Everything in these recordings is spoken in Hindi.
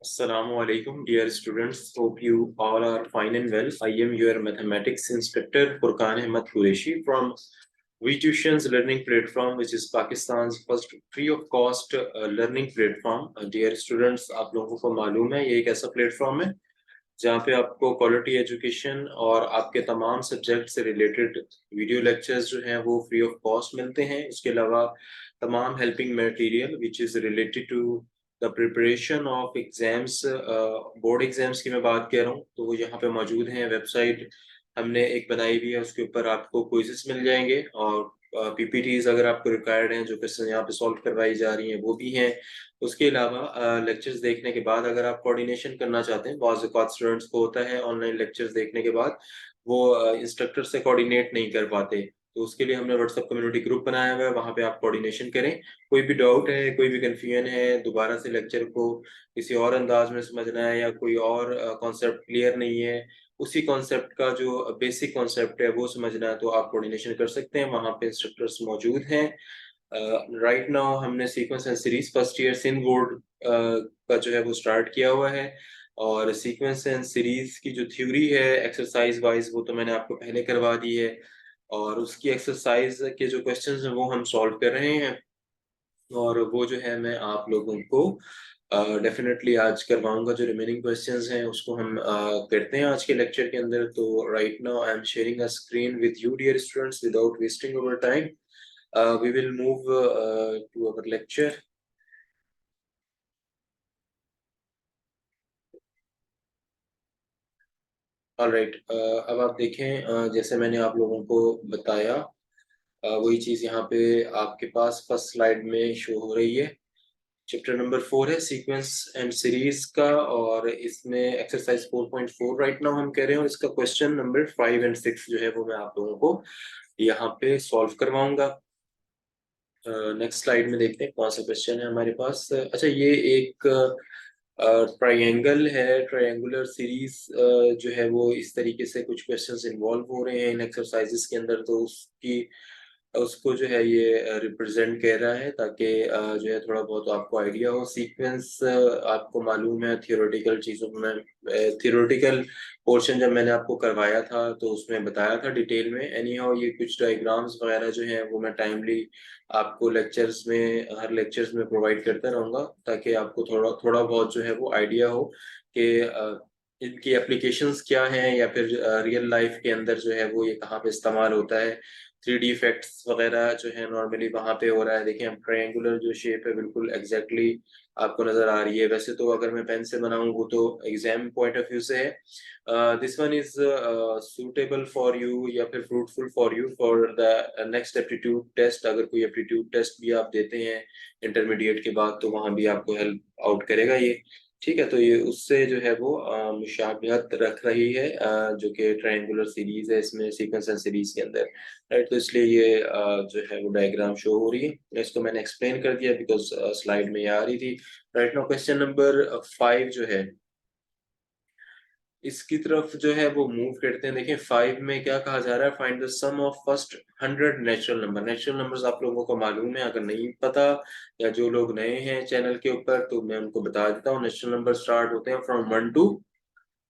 Assalamu alaikum, dear students. Hope you all are fine and well. I am your mathematics instructor Furqan Ahmed Qureshi from VTution's learning platform, which is Pakistan's first free of cost learning platform. Dear students, आप लोगों को मालूम है ये एक ऐसा प्लेटफॉर्म है जहाँ पे आपको क्वालिटी एजुकेशन और आपके तमाम सब्जेक्ट से रिलेटेड वीडियो लेक्चर्स जो हैं वो फ्री ऑफ कॉस्ट मिलते हैं। इसके अलावा तमाम helping material which is related to the preparation of exams, board exams की मैं बात कर रहा हूँ तो वो यहाँ पे मौजूद हैं। वेबसाइट हमने एक बनाई हुई है, उसके ऊपर आपको क्विज़ेस मिल जाएंगे और पीपीटीज अगर आपको रिक्वायर्ड हैं जो क्वेश्चन यहाँ पे सॉल्व करवाई जा रही हैं वो भी हैं। उसके अलावा लेक्चर्स देखने के बाद अगर आप कोऑर्डिनेशन करना चाहते हैं, बहुत से स्टूडेंट्स को होता है ऑनलाइन लेक्चर्स देखने के बाद वो इंस्ट्रक्टर से कोऑर्डिनेट नहीं कर पाते, तो उसके लिए हमने व्हाट्सएप कम्युनिटी ग्रुप बनाया हुआ है, वहाँ पे आप कोऑर्डिनेशन करें। कोई भी डाउट है, कोई भी कंफ्यूजन है, दोबारा से लेक्चर को किसी और अंदाज में समझना है या कोई और कॉन्सेप्ट क्लियर नहीं है, उसी कॉन्सेप्ट का जो बेसिक कॉन्सेप्ट है वो समझना है, तो आप कोऑर्डिनेशन कर सकते हैं। वहाँ पे इंस्ट्रक्टर्स मौजूद हैं। राइट नाउ हमने sequence and series first year Sindh board का जो है वो स्टार्ट किया हुआ है, और सीक्वेंस एंड सीरीज की जो थ्योरी है एक्सरसाइज वाइज वो तो मैंने आपको पहले करवा दी है, और उसकी एक्सरसाइज के जो क्वेश्चंस हैं वो हम सॉल्व कर रहे हैं, और वो जो है मैं आप लोगों को डेफिनेटली आज करवाऊंगा। जो रिमेनिंग क्वेश्चंस हैं उसको हम करते हैं आज के लेक्चर के अंदर। तो right now I am sharing a screen with you dear students without wasting our time. We will move to our lecture. All right. अब आप देखें, जैसे मैंने आप लोगों को बताया, वही चीज यहाँ पे आपके पास फर्स्ट स्लाइड में शो हो रही है। चैप्टर नंबर 4 है सीक्वेंस एंड सीरीज का, और इसमें एक्सरसाइज 4.4 राइट नाउ हम कह रहे हैं, और इसका क्वेश्चन नंबर 5 एंड 6 जो है वो मैं आप लोगों को यहाँ पे सॉल्व करवाऊंगा। नेक्स्ट स्लाइड में देखते हैं कौन सा क्वेश्चन है हमारे पास। अच्छा, ये एक ट्रायंगल है, ट्रायंगुलर सीरीज जो है वो इस तरीके से कुछ क्वेश्चंस इन्वॉल्व हो रहे हैं इन एक्सरसाइजेस के अंदर, तो उसको जो है ये रिप्रेजेंट कर रहा है ताकि जो है थोड़ा बहुत आपको आइडिया हो। सीक्वेंस आपको मालूम है थियोरेटिकल चीज़ों में, थियोरेटिकल पोर्शन जब मैंने आपको करवाया था तो उसमें बताया था डिटेल में। एनी हाउ ये कुछ डायग्राम्स वगैरह जो हैं वो मैं टाइमली आपको लेक्चर्स में, हर लेक्चर्स में प्रोवाइड करता रहूँगा ताकि आपको थोड़ा थोड़ा बहुत जो है वो आइडिया हो कि इनकी एप्लीकेशंस क्या हैं, या फिर रियल लाइफ के अंदर जो है वो ये कहाँ पे इस्तेमाल होता है। 3D इफेक्ट्स वगैरह जो है नॉर्मली वहाँ पे हो रहा है। देखिए, हम ट्रायंगुलर जो शेप है बिल्कुल एग्जैक्टली आपको नजर आ रही है। वैसे तो अगर मैं पेन से बनाऊं वो तो एग्जाम पॉइंट ऑफ व्यू से है। This one is suitable for you या फिर fruitful for you for the next aptitude test. अगर कोई एप्टीट्यूड टेस्ट भी आप देते हैं इंटरमीडिएट के बाद तो वहाँ भी आपको हेल्प आउट करेगा ये। ठीक है, तो ये उससे जो है वो मुशाबिहत रख रही है, जो कि ट्रायंगुलर सीरीज है इसमें सीक्वेंस एंड सीरीज के अंदर। राइट, तो इसलिए ये जो है वो डायग्राम शो हो रही है। इसको मैंने एक्सप्लेन कर दिया बिकॉज स्लाइड में ये आ रही थी। राइट नाउ क्वेश्चन नंबर 5 जो है इसकी तरफ जो है वो मूव करते हैं। देखिए, 5 में क्या कहा जा रहा है, find the sum of first 100 natural number. Natural numbers आप लोगों को मालूम है, अगर नहीं पता या जो लोग नए हैं चैनल के ऊपर तो मैं उनको बता देता हूँ। नेचुरल नंबर स्टार्ट होते हैं फ्रॉम 1 टू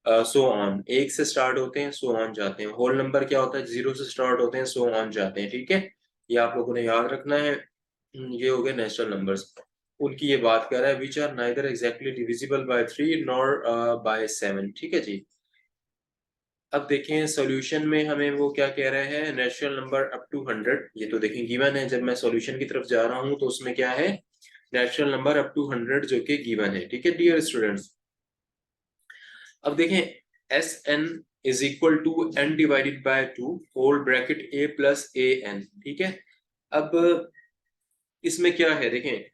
सो ऑन, एक से स्टार्ट होते हैं सो ऑन जाते हैं। होल नंबर क्या होता है, 0 से स्टार्ट होते हैं सो ऑन जाते हैं। ठीक है, ये आप लोगों ने याद रखना है। ये हो गए नेचुरल नंबर्स। उनकी ये बात कर रहा है which are neither exactly divisible by 3 nor by 7। ठीक है जी। अब देखें सॉल्यूशन में हमें वो क्या कह रहे हैं, नेचुरल नंबर अप टू 100। ये तो देखें गिवन है, जब मैं सॉल्यूशन की तरफ जा रहा हूं तो उसमें क्या है, नेचुरल नंबर अप टू 100 जो कि गिवन है। ठीक है डियर स्टूडेंट्स। अब देखें S N is equal to N divided by 2 whole bracket A plus A N. ठीक है, अब इसमें क्या है देखें,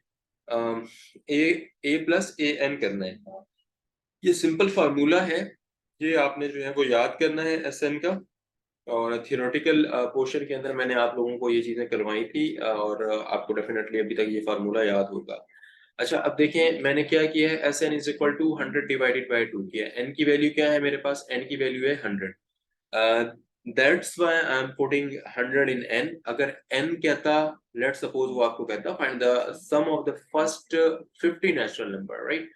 ए ए प्लस ए एन करना है। ये सिंपल फार्मूला है, ये आपने जो है वो याद करना है एस एन का। और थियोरेटिकल पोर्शन के अंदर मैंने आप लोगों को ये चीजें करवाई थी, और आपको डेफिनेटली अभी तक ये फार्मूला याद होगा। अच्छा, अब देखें मैंने क्या किया है, S N is equal to 100 divided by 2 किया। एन की वैल्यू क्या है मेरे पास, एन की वैल्यू है 100। That's why I am putting 100 in N. अगर एन कहता, लेट्स सपोज वो आपको कहता find the sum of the first 50 natural number, right,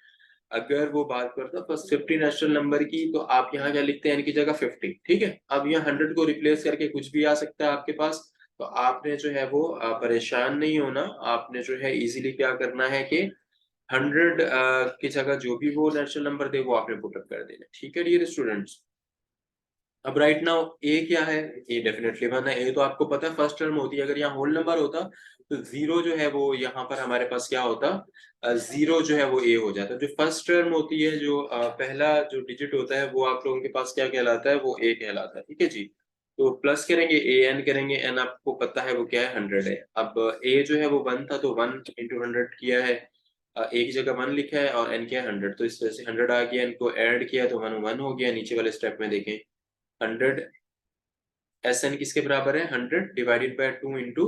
अगर वो बात करता फर्स्ट 50 नेचुरल नंबर की, तो आप यहाँ क्या लिखते हैं, n की जगह 50, ठीक है। अब यहाँ 100 को रिप्लेस करके कुछ भी आ सकता है आपके पास, तो आपने जो है वो परेशान नहीं होना। आपने जो है इजीली क्या करना है कि 100 की जगह जो भी वो नेचुरल नंबर दे वो आपने पुट अप कर देना, ठीक है डियर स्टूडेंट्स। अब राइट नाउ ए क्या है, ए डेफिनेटली 1 है। ए तो आपको पता है फर्स्ट टर्म होती है। अगर यहाँ होल नंबर होता तो जीरो जो है वो यहाँ पर हमारे पास क्या होता, जीरो जो है वो ए हो जाता। जो फर्स्ट टर्म होती है, जो पहला जो डिजिट होता है वो आप लोगों के पास क्या कहलाता है, वो ए कहलाता है, ठीक है जी। तो प्लस करेंगे ए एन करेंगे, एन आपको पता है वो क्या है, 100 है। अब ए जो है वो 1 था तो 1 इंटू 100 किया है, ए की जगह 1 लिखा है और एन क्या है 100, तो इस वजह से 100 आ गया। इनको ऐड किया तो 1 1 हो गया। नीचे वाले स्टेप में देखें 100 एस एन किसके बराबर है, 100 डिवाइडेड बाय 2 इंटू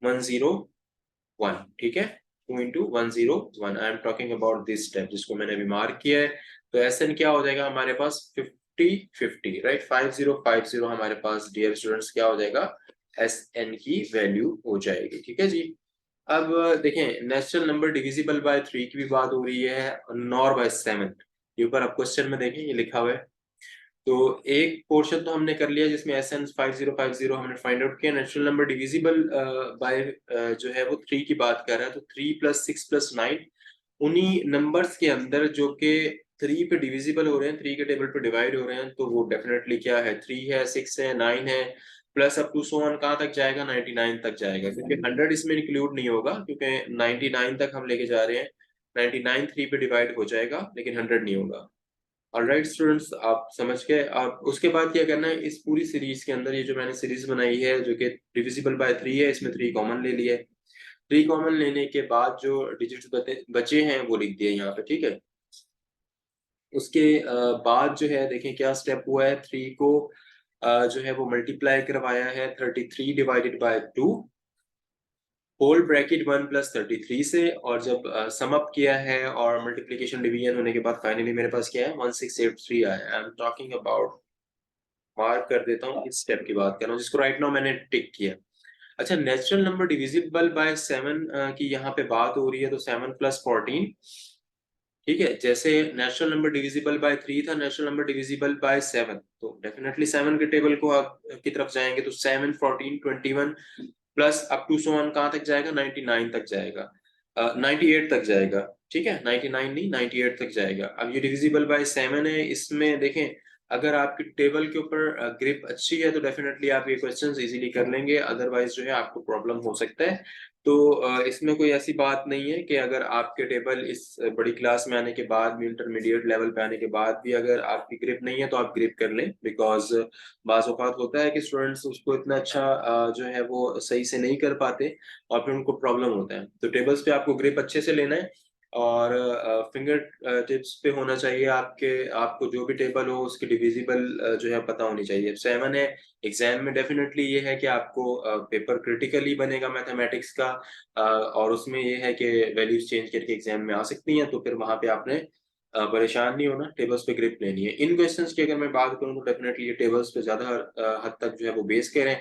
101, ठीक है। 2 into 101, I am talking about this step जिसको मैंने अभी मार्क किया है। तो एस एन क्या हो जाएगा हमारे पास 50 राइट, 5050 हमारे पास डियर स्टूडेंट्स क्या हो जाएगा, एस एन की वैल्यू हो जाएगी, ठीक है जी। अब देखें नेचुरल नंबर डिविजिबल बाय 3 की भी बात हो रही है, नॉर बाय 7। ये ऊपर आप क्वेश्चन में देखें ये लिखा हुआ है। तो एक पोर्शन तो हमने कर लिया जिसमें एस एन 5050 हमने फाइंड आउट किया। नेचुरल नंबर डिविजिबल बाय जो है वो 3 की बात कर रहा है, तो 3 प्लस 6 प्लस 9 उन्हीं नंबर्स के अंदर जो कि 3 पे डिविजिबल हो रहे हैं, 3 के टेबल पे डिवाइड हो रहे हैं, तो वो डेफिनेटली क्या है, 3 है, 6 है, 9 है, plus up to so on कहाँ तक जाएगा, 99 तक जाएगा, क्योंकि 100 इसमें इंक्लूड नहीं होगा क्योंकि 99 तक हम लेके जा रहे हैं। 99 3 पे डिवाइड हो जाएगा लेकिन 100 नहीं होगा। ऑलराइट स्टूडेंट्स, आप समझ गए। आप उसके बाद क्या करना है, इस पूरी सीरीज के अंदर ये जो मैंने सीरीज बनाई है जो कि डिविजिबल बाय 3 है, इसमें 3 कॉमन ले लिया है। 3 कॉमन लेने के बाद जो डिजिट्स बचे हैं वो लिख दिए यहाँ पे, ठीक है। उसके बाद जो है देखें क्या स्टेप हुआ है, 3 को जो है वो मल्टीप्लाई करवाया है 33 divided by 2 whole bracket 1 plus 33 से, और जब सम अप किया है और मल्टीप्लिकेशन डिवीजन होने के बाद फाइनली मेरे पास क्या है 1683 आया। I am talking about, mark कर देता हूँ, इस स्टेप की बात कर रहा हूँ जिसको राइट नाउ मैंने टिक किया। अच्छा, नेचुरल नंबर डिविजिबल बाय 7 की यहाँ पे बात हो रही है, तो 7 प्लस 14, ठीक है। जैसे नेचुरल नंबर डिविजिबल बाय 3 था, नेचुरल नंबर डिविजिबल बाय 7, तो डेफिनेटली 7 के टेबल को आप की तरफ जाएंगे तो 7 14 21 plus up to so on कहाँ तक जाएगा, 99 तक जाएगा, 98 तक जाएगा, ठीक है। 99 नहीं 98 तक जाएगा। अब ये डिविजिबल बाय 7 है, इसमें देखें अगर आपकी टेबल के ऊपर ग्रिप अच्छी है तो डेफिनेटली आप ये क्वेश्चंस इजीली कर लेंगे, अदरवाइज जो है आपको प्रॉब्लम हो सकता है। तो इसमें कोई ऐसी बात नहीं है कि अगर आपके टेबल इस बड़ी क्लास में आने के बाद भी, इंटरमीडिएट लेवल पे आने के बाद भी अगर आपकी ग्रिप नहीं है तो आप ग्रिप कर लें, बिकॉज बाज़ औक़ात होता है कि स्टूडेंट्स उसको इतना अच्छा जो है वो सही से नहीं कर पाते और फिर उनको प्रॉब्लम होता है। तो टेबल्स पे आपको ग्रिप अच्छे से लेना है और फिंगर टिप्स पे होना चाहिए आपके, आपको जो भी टेबल हो उसकी डिविजिबल जो है पता होनी चाहिए। 7 है, एग्जाम में डेफिनेटली ये है कि आपको पेपर क्रिटिकली बनेगा मैथमेटिक्स का, और उसमें ये है कि वैल्यूज चेंज करके एग्जाम में आ सकती हैं, तो फिर वहां पे आपने परेशान नहीं होना, टेबल्स पे ग्रिप लेनी है। इन क्वेश्चंस की अगर मैं बात करूं तो डेफिनेटली ये टेबल्स पे ज्यादा हद तक जो है वो बेस करें।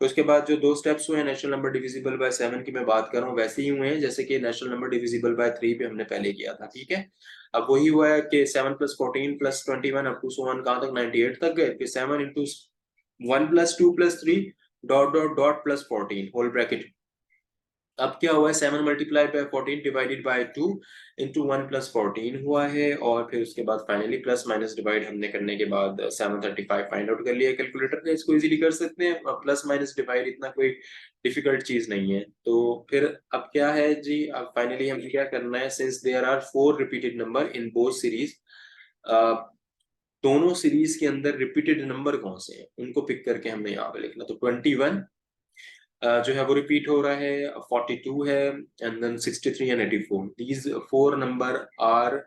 तो उसके बाद जो 2 स्टेप्स हुए हैं नेचुरल नंबर डिविजिबल बाय 7 की मैं बात कर रहा हूँ, वैसे ही हुए हैं जैसे कि नेचुरल नंबर डिविजिबल बाय 3 पे हमने पहले किया था, ठीक है। अब वही हुआ है कि 7 plus 14 plus 21 up to so on कहाँ तक, 98 तक गए, फिर 7 into 1 plus 2 plus 3 dot dot dot plus 14 whole bracket. अब क्या हुआ है, 7 multiply by 14 divided by 2 into 1 plus 14 हुआ है, और फिर उसके बाद फाइनली प्लस माइनस डिवाइड हमने करने के बाद 735 फाइंड आउट कर लिया कैलकुलेटर ने, इसको इजीली कर सकते हैं। प्लस माइनस डिवाइड इतना कोई डिफिकल्ट चीज नहीं है। तो फिर अब क्या है जी, अब फाइनली हमें क्या करना है, since there are 4 repeated number in both series, दोनों सीरीज के अंदर रिपीटेड नंबर कौन से हैं उनको पिक करके हमने यहाँ पे लिखना। तो 21 जो है वो रिपीट हो रहा है, 42 है, and then 63 and 84, these 4 number are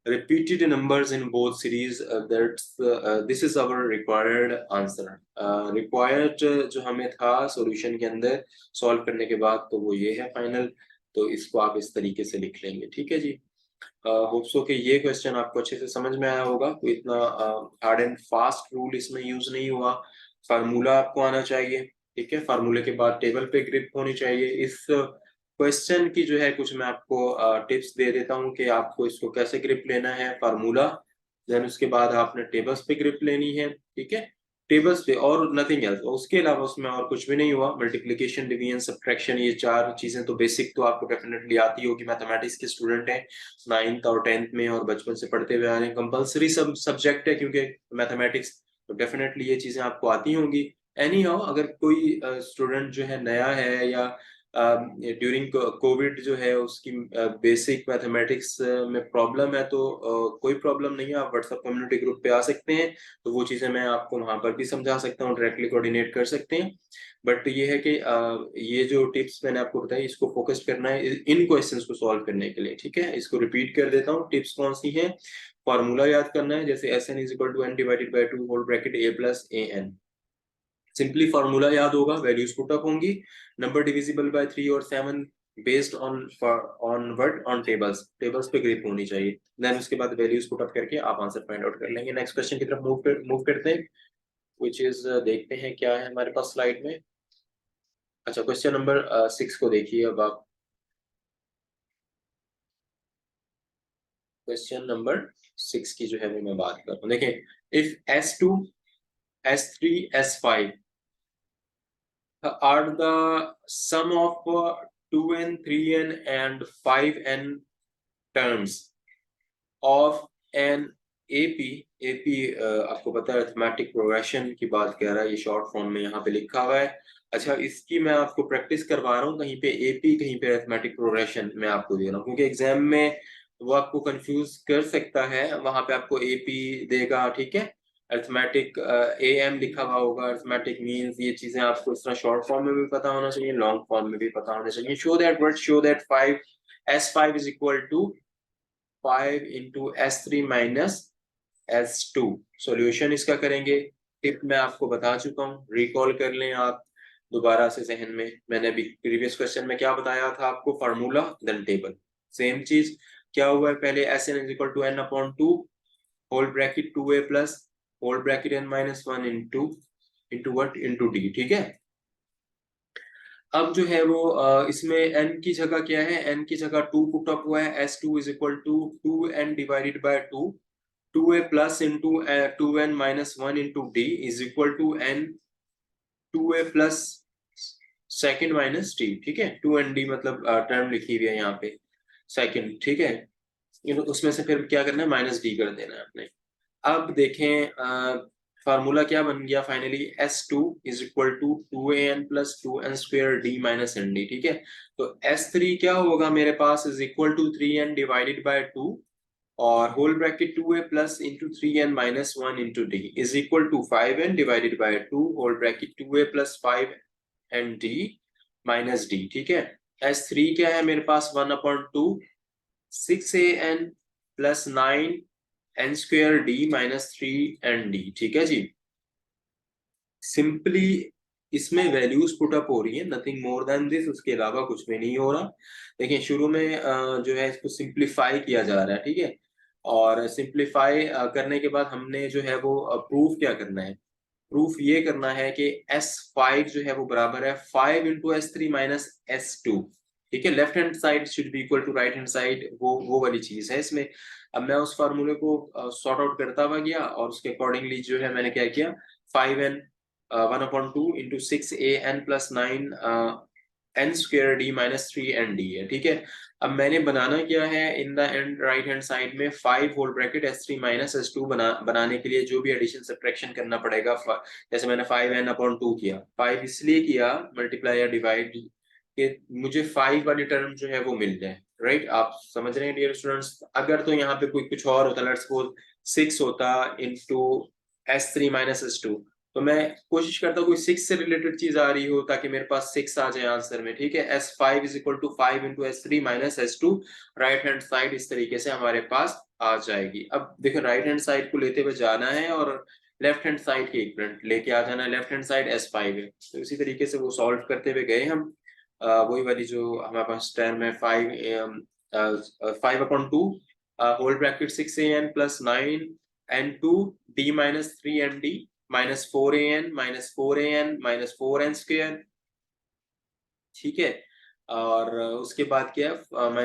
repeated numbers in both series, that's this is our required answer, required जो हमें था सॉल्यूशन के अंदर सॉल्व करने के बाद, तो वो ये है फाइनल। तो इसको आप इस तरीके से लिख लेंगे, ठीक है जी। होप सो कि ये क्वेश्चन आपको अच्छे से समझ में आया होगा, कोई इतना हार्ड एंड फास्ट रूल इसमें यूज नहीं हुआ। फार्मूला आपको आना चाहिए, ठीक है, फार्मूले के बाद टेबल पे ग्रिप होनी चाहिए। इस क्वेश्चन की जो है कुछ मैं आपको टिप्स दे देता हूँ कि आपको इसको कैसे ग्रिप लेना है, फार्मूला, देन उसके बाद आपने टेबल्स पे ग्रिप लेनी है, ठीक है, टेबल्स पे और नथिंग एल्स। उसके अलावा उसमें और कुछ भी नहीं हुआ। मल्टीप्लिकेशन, डिवीजन, सब्ट्रैक्शन, ये चार चीजें तो बेसिक तो आपको डेफिनेटली आती होगी, मैथमेटिक्स के स्टूडेंट हैं 9th और 10th में और बचपन से पढ़ते हुए आ रहे हैं, कंपलसरी सब सब्जेक्ट है क्योंकि मैथमेटिक्स, तो डेफिनेटली ये चीजें आपको आती होंगी। एनी हाउ, अगर कोई स्टूडेंट जो है नया है या ड्यूरिंग कोविड जो है उसकी बेसिक मैथमेटिक्स में प्रॉब्लम है, तो कोई प्रॉब्लम नहीं है, आप व्हाट्सएप कम्युनिटी ग्रुप पे आ सकते हैं, तो वो चीजें मैं आपको वहां पर भी समझा सकता हूँ, डायरेक्टली कोऑर्डिनेट कर सकते हैं। बट ये है कि ये जो टिप्स मैंने आपको बताई इसको फोकस करना है इन क्वेश्चंस को सॉल्व करने के लिए, ठीक है। इसको रिपीट कर देता हूँ, टिप्स कौन सी है। फॉर्मूला याद करना है, जैसे S N is equal to N divided by two whole bracket A plus A N. Simply formula याद होगा, वैल्यूज पुट अप होंगी, नंबर डिविजिबल बाय 3 और 7 based on word on tables, tables पे ग्रिप होनी चाहिए। देन उसके बाद वैल्यूज पुट अप करके आप आंसर फाइंड आउट कर लेंगे। नेक्स्ट क्वेश्चन की तरफ मूव करते हैं, व्हिच इज देखते हैं क्या है हमारे पास स्लाइड में। अच्छा, क्वेश्चन नंबर 6 को देखिए अब आप। क्वेश्चन नंबर 6 की जो है वो मैं बात कर रहा हूँ, देखें, if S2, S3, S5 are the sum of 2n, 3n and 5n terms of an AP आपको पता है अरिथमेटिक प्रोग्रेशन की बात कर रहा है, ये शॉर्ट फॉर्म में यहाँ पे लिखा हुआ है। अच्छा, इसकी मैं आपको प्रैक्टिस करवा रहा हूँ, कहीं पे AP कहीं पे अरिथमेटिक प्रोग्रेशन मैं आपको दे रहा हूँ, क्योंकि एग्जाम में वो आपको कंफ्यूज कर सकता है, वहां पे आपको AP देगा, ठीक है, अरिथमेटिक AM लिखा हुआ होगा, अरिथमेटिक मींस, ये चीजें आपको इस तरह शॉर्ट फॉर्म में भी पता होना चाहिए, लॉन्ग फॉर्म में भी पता होना चाहिए। Show that 5 S5 is equal to 5 into S3 minus S2। Solution इसका करेंगे, टिप मैं आपको बता चुका हूँ, रिकॉल कर लें आप दोबारा से जहन में। मैंने अभी प्रीवियस क्वेश्चन में क्या बताया था आपको, फार्मूला देन टेबल, सेम चीज। क्या हुआ है, पहले S N is equal to N upon two whole bracket 2a plus whole bracket n minus 1 into into what, into D, ठीक है। अब जो है वो इसमें n की जगह क्या है, n की जगह 2 पुट अप हुआ है, S2 is equal to 2n divided by 2, 2a plus into 2n minus 1 into D is equal to n 2a plus second minus T, ठीक है, 2nd मतलब टर्म लिखी हुई है यहाँ पे सेकेंड, ठीक है, उसमें से फिर क्या करना है, माइनस डी कर देना है आपने। अब देखें फार्मूला क्या बन गया finally, S2 is equal to 2an plus 2n square d minus n d, ठीक है। तो S3 क्या होगा मेरे पास, is equal to 3n divided by 2 और whole bracket 2a plus into 3n minus 1 into D is equal to 5n divided by 2 whole bracket 2a plus 5n d minus d, ठीक है। S3 क्या है मेरे पास, 1/2 6an plus 9n square d minus 3n D, ठीक है जी। सिंपली इसमें वैल्यूज पुट अप हो रही है, नथिंग मोर देन दिस, उसके अलावा कुछ भी नहीं हो रहा। देखिए शुरू में जो है इसको सिंप्लीफाई किया जा रहा है, ठीक है, और सिंप्लीफाई करने के बाद हमने जो है वो प्रूफ क्या करना है, प्रूफ ये करना है कि S5 जो है वो बराबर है 5 इंटू S3 माइनस S2, ठीक है। Left hand side should be equal to right hand side, वो वाली चीज है इसमें। अब मैं उस फार्मूले को सॉर्ट आउट करता हुआ गया और उसके अकॉर्डिंगली जो है मैंने क्या किया, 5n 1/2 into 6an plus 9 n square d minus 3n D है, ठीक है। अब मैंने बनाना क्या है, in the end right hand side में 5 whole bracket S3 minus S2 बनाने के लिए जो भी एडिशन सब्ट्रैक्शन करना पड़ेगा, जैसे मैंने 5n अपॉन 2 किया, 5 इसलिए किया मल्टीप्लाई या डिवाइड कि मुझे 5 वाली टर्म जो है वो मिल जाए, राइट। आप समझ रहे हैं डियर स्टूडेंट्स, अगर तो यहाँ पे कोई कुछ और होता, लेट्स सपोज 6 होता इंटू S3 माइनस S2, तो मैं कोशिश करता हूँ कोई 6 से रिलेटेड चीज आ रही हो ताकि मेरे पास 6 आ जाए आंसर में, ठीक है। S5 is equal to 5 into S3 minus S2, right hand side इस तरीके से हमारे पास आ जाएगी। अब देखो राइट हैंड साइड को लेते हुए जाना है और लेफ्ट हैंड साइड के इक्विवेलेंट लेके आ जाना है, लेफ्ट हैंड साइड S5 है, तो इसी तरीके से वो सॉल्व करते हुए गए हम। वही वाली जो हमारे पास टर्म है 5/2 whole bracket 6an plus 9n2 d minus 3n d minus 4an minus 4an minus 4n square, ठीक है। और उसके बाद क्या है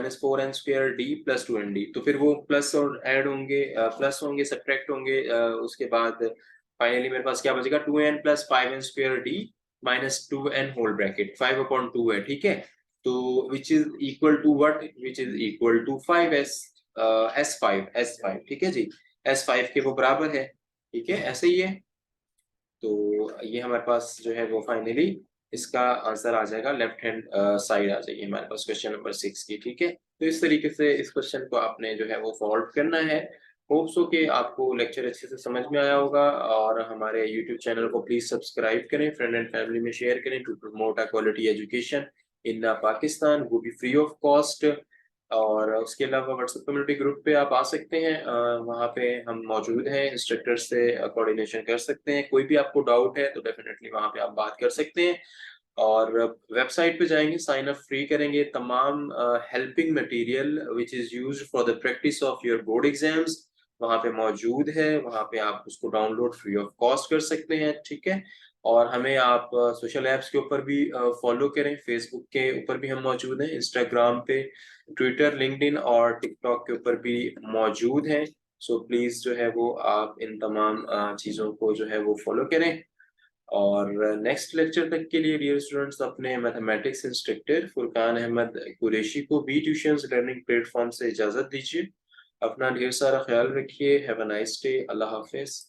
-4n² d प्लस 2nd, तो फिर वो प्लस और ऐड होंगे, प्लस होंगे, सब्ट्रैक्ट होंगे, उसके बाद फाइनली मेरे पास क्या बचेगा 2n plus 5n² d minus 2n whole bracket 5/2 है, ठीक है। तो which is equal to what, which is equal to 5s, s5, ठीक है जी, s5 के वो बराबर है, ठीक है, ऐसे ही है। तो ये हमारे पास जो है वो फाइनली इसका आंसर आ जाएगा, लेफ्ट हैंड साइड आ जाएगी हमारे पास क्वेश्चन नंबर 6 की, ठीक है। तो इस तरीके से इस क्वेश्चन को आपने जो है वो सॉल्व करना है। होप्स हो कि आपको लेक्चर अच्छे से समझ में आया होगा, और हमारे यूट्यूब चैनल को प्लीज सब्सक्राइब करें, फ्रेंड एंड फैमिली में शेयर करें to promote a quality education in Pakistan, वो भी फ्री ऑफ कॉस्ट। और उसके अलावा व्हाट्सएप कम्युनिटी ग्रुप पे आप आ सकते हैं, वहाँ पे हम मौजूद हैं, इंस्ट्रक्टर से कोऑर्डिनेशन कर सकते हैं, कोई भी आपको डाउट है तो डेफिनेटली वहाँ पे आप बात कर सकते हैं। और वेबसाइट पे जाएंगे, साइन अप फ्री करेंगे, तमाम helping material which is used for the practice of your board exams वहाँ पे मौजूद है, वहाँ पे आप उसको डाउनलोड फ्री ऑफ कॉस्ट कर सकते हैं, ठीक है। और हमें आप सोशल ऐप्स के ऊपर भी फॉलो करें, फेसबुक के ऊपर भी हम मौजूद हैं, इंस्टाग्राम पे, ट्विटर, लिंक्डइन और टिकटॉक के ऊपर भी मौजूद हैं। सो प्लीज जो है वो आप इन तमाम चीज़ों को जो है वो फॉलो करें। और नेक्स्ट लेक्चर तक के लिए डियर स्टूडेंट्स, अपने मैथमेटिक्स इंस्ट्रक्टर फुरकान अहमद कुरैशी को बी ट्यूशंस लर्निंग प्लेटफॉर्म से इजाज़त दीजिए। अपना ढेर सारा ख्याल रखिए। Have a nice day. Allah Hafiz.